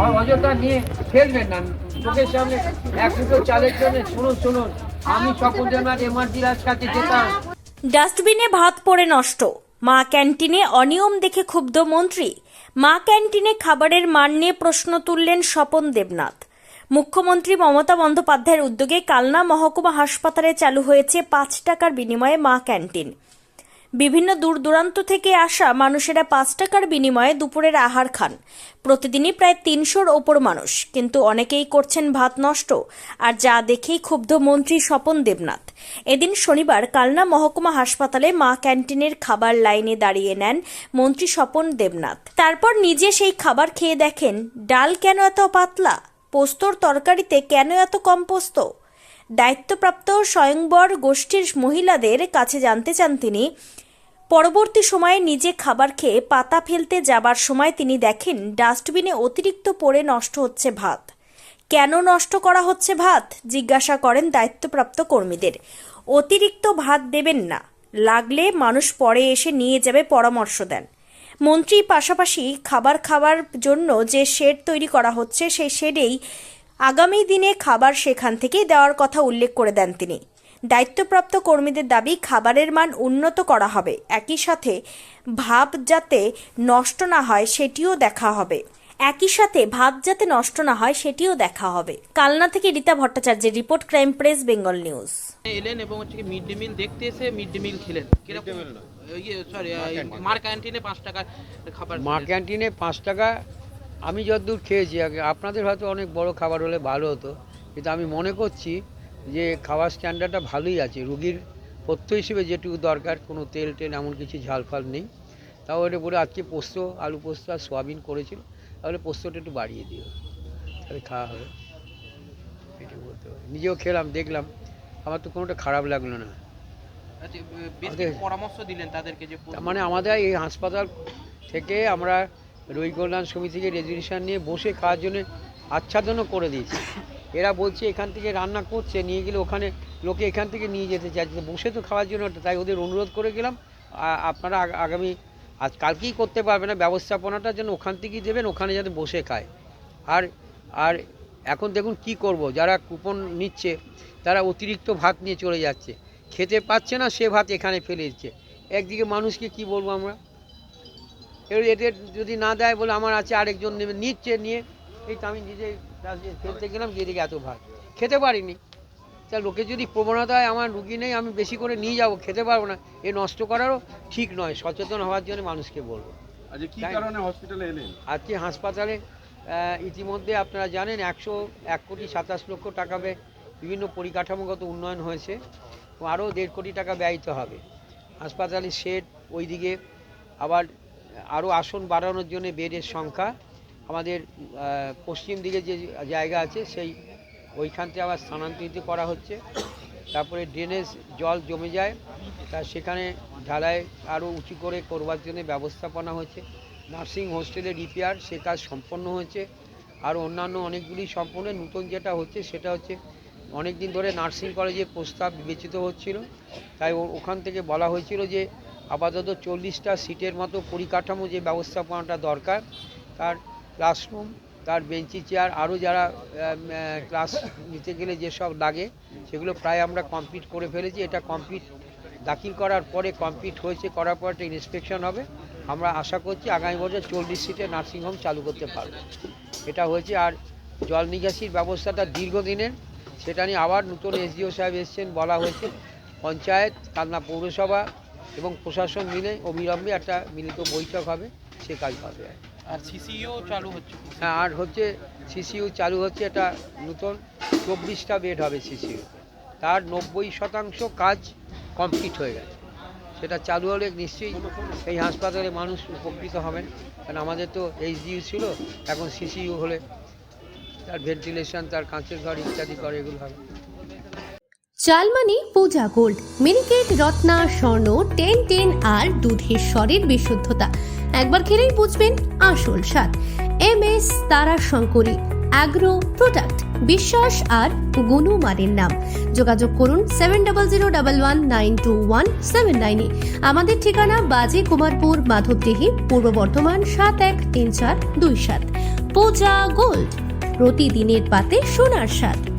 অযথা নিয়ে ফেলবেন না চোখের সামনে। এক দুটো চালের জন্য শুনুন, আমি স্বপন দেবনাথ এমআরজি রাজ কাছে যেতাম। ডাস্টবিনে ভাত পড়ে নষ্ট, মা ক্যান্টিনে অনিয়ম দেখে ক্ষুব্ধ মন্ত্রী। মা ক্যান্টিনে খাবারের মান নিয়ে প্রশ্ন তুললেন স্বপন দেবনাথ। মুখ্যমন্ত্রী মমতা বন্দ্যোপাধ্যায়ের উদ্যোগে কালনা মহকুমা হাসপাতালে চালু হয়েছে 5 টাকার বিনিময়ে মা ক্যান্টিন। বিভিন্ন দূর দূরান্ত থেকে আসা মানুষেরা 5 টাকার বিনিময়ে দুপুরের আহার খান। প্রতিদিনই প্রায় 300-র ওপর মানুষ, কিন্তু অনেকেই করছেন ভাত নষ্ট, আর যা দেখেই ক্ষুব্ধ মন্ত্রী স্বপন দেবনাথ। এদিন শনিবার কালনা মহকুমা হাসপাতালে মা ক্যান্টিনের খাবার লাইনে দাঁড়িয়ে নেন মন্ত্রী স্বপন দেবনাথ। তারপর নিজে সেই খাবার খেয়ে দেখেন ডাল কেন এত পাতলা, পোস্তর তরকারিতে কেন এত কম পোস্ত। দায়িত্বপ্রাপ্ত স্বয়ংবর গোষ্ঠীর মহিলাদের কাছে জানতে চান তিনি। পরবর্তী সময়ে নিজে খাবার খেয়ে পাতা ফেলতে যাবার সময় তিনি দেখেন ডাস্টবিনে অতিরিক্ত পড়ে নষ্ট হচ্ছে ভাত। কেন নষ্ট করা হচ্ছে ভাত জিজ্ঞাসা করেন দায়িত্বপ্রাপ্ত কর্মীদের। অতিরিক্ত ভাত দেবেন না, লাগলে মানুষ পরে এসে নিয়ে যাবে পরামর্শ দেন। মন্ত্রী পাশাপাশি খাবার খাওয়ার জন্য যে শেড তৈরি করা হচ্ছে সেই শেডেই আগামী দিনে খাবার সেখান থেকেই দেওয়ার কথা উল্লেখ করে দেন তিনি। দায়িত্বপ্রাপ্ত কর্মীদের দাবি খাবারের মান উন্নত করা হবে, একই সাথে ভাত যাতে নষ্ট না হয় সেটিও দেখা হবে। কালনা থেকে রীতা ভট্টাচার্যের report, crime press Bengal news. এলেন এবং হচ্ছে কি মিড ডে মিল দেখতে এসে মিড ডে মিল খেলেন কিরকম? মার ক্যান্টিনে 5 টাকা খাবার। মা ক্যান্টিনে 5 টাকা আমি যতদূর খেয়েছি, আপনাদের হয়তো অনেক বড় খাবার হলে ভালো হতো, কিন্তু আমি মনে করছি যে খাবার স্ট্যান্ডার্ডটা ভালোই আছে। রুগীর পথ্য হিসেবে যেটুকু দরকার, কোনো তেল এমন কিছু ঝালফাল নেই। তাও এটা বলে আজকে পোস্ত, আলু পোস্ত আর সোয়াবিন করেছিল, তাহলে পোস্তটা একটু বাড়িয়ে দিও, তাহলে খাওয়া হবে। এটি বলতে হবে। নিজেও খেলাম, দেখলাম, আমার তো কোনোটা খারাপ লাগলো না। পরামর্শ দিলেন তাদেরকে যে মানে আমাদের এই হাসপাতাল থেকে আমরা রোগী কল্যাণ সমিতি থেকে রেজুলেশন নিয়ে বসে খাওয়ার জন্য আচ্ছাদনও করে দিয়েছি। এরা বলছে এখান থেকে রান্না করছে, নিয়ে গেলে ওখানে লোকে এখান থেকে নিয়ে যেতে চাইছে, বসে তো খাওয়ার জন্য। তাই ওদের অনুরোধ করে গেলাম, আপনারা আগামী কালকেই করতে পারবে না, ব্যবস্থাপনাটা যেন ওখান থেকেই দেবেন, ওখানে যাতে বসে খায়। আর এখন দেখুন কি করব, যারা কুপন নিচ্ছে তারা অতিরিক্ত ভাত নিয়ে চলে যাচ্ছে, খেতে পাচ্ছে না, সে ভাত এখানে ফেলে দিচ্ছে। একদিকে মানুষকে কি বলবো আমরা, এদের যদি না দেয় বলে আমার আছে আরেকজন নেবে, নিচ্ছে, নিয়ে এই তো আমি নিজে ফেলতে গেলাম, যেদিকে এত ভাত খেতে পারিনি। তা লোকে যদি প্রবণতা হয় আমার রুগী নেই, আমি বেশি করে নিয়ে যাব, খেতে পারবো না, এ নষ্ট করারও ঠিক নয়। সচেতন হওয়ার জন্য মানুষকে বলবো। আজকে কি কারণে হসপিটালে এলেন? আজকে হাসপাতালে ইতিমধ্যে আপনারা জানেন 101,27,00,000 টাকা ব্যয়, বিভিন্ন পরিকাঠামোগত উন্নয়ন হয়েছে, আরও 1.5 কোটি টাকা ব্যয়িত হবে। হাসপাতালের শেড, ওইদিকে আবার আরও আসন বাড়ানোর জন্য বেডের সংখ্যা, আমাদের পশ্চিম দিকে যে জায়গা আছে সেই ওইখান থেকে আবার স্থানান্তরিত করা হচ্ছে। তারপরে ড্রেনেজ জল জমে যায়, তা সেখানে ঢালাই আরও উঁচু করে করবার জন্য ব্যবস্থাপনা হচ্ছে। নার্সিং হোস্টেলের রিপেয়ার, সে কাজ সম্পন্ন হয়েছে। আর অন্যান্য অনেকগুলি সম্পূর্ণ নতুন যেটা হচ্ছে সেটা হচ্ছে অনেক দিন ধরে নার্সিং কলেজে প্রস্তাব বিবেচিত হচ্ছিল, তাই ওখান থেকে বলা হয়েছিল যে আপাতত 40টা সিটের মতো পরিকাঠামো যে ব্যবস্থাপনাটা দরকার, তার ক্লাসরুম, তার বেঞ্চি চেয়ার, আরও যারা ক্লাস নিতে গেলে যেসব লাগে সেগুলো প্রায় আমরা কমপ্লিট করে ফেলেছি। এটা কমপ্লিট দাখিল করার পরে কমপ্লিট হয়েছে, করার পর একটা ইন্সপেকশন হবে। আমরা আশা করছি আগামী বছর 40 সিটের নার্সিংহোম চালু করতে পারব। এটা হয়েছে। আর জল নিকাশির ব্যবস্থাটা দীর্ঘদিনের, সেটা নিয়ে আবার নতুন এসডিও সাহেব এসছেন, বলা হয়েছে পঞ্চায়েত, কালনা পৌরসভা এবং প্রশাসন মিলে অবিলম্বে একটা মিলিত বৈঠক হবে, সে কাজ হবে। আর সিসিইউ চালু হচ্ছে। হ্যাঁ, আর হচ্ছে সিসিইউ চালু হচ্ছে, এটা নতুন 24টা বেড হবে সিসিইউ, তার 90% কাজ কমপ্লিট হয়ে গেছে। সেটা চালু হলে নিশ্চয়ই এই হাসপাতালে মানুষ উপকৃত হবেন, কারণ আমাদের তো এইচডিইউ ছিল, এখন সিসিইউ হলে তার ভেন্টিলেশন, তার কাঁচের ঘর ইত্যাদি করে এগুলো হবে। চালমানি পূজা গোল্ড, মিনিকেট, রত্না, স্বর্ণ 10 আর দুধের স্বরের বিশুদ্ধতা একবার খেলেই বুঝবেন আসল স্বাদ। MS তারা শঙ্করী অ্যাগ্রো প্রোডাক্ট, বিশ্বাস আর গুণমানের নাম। যোগাযোগ করুন 7001192179 এ। আমাদের ঠিকানা বাজে কুমারপুর, মাধবদেহি, পূর্ব বর্ধমান 713427। পূজা গোল্ড, প্রতিদিনের পাতে সোনার স্বাদ।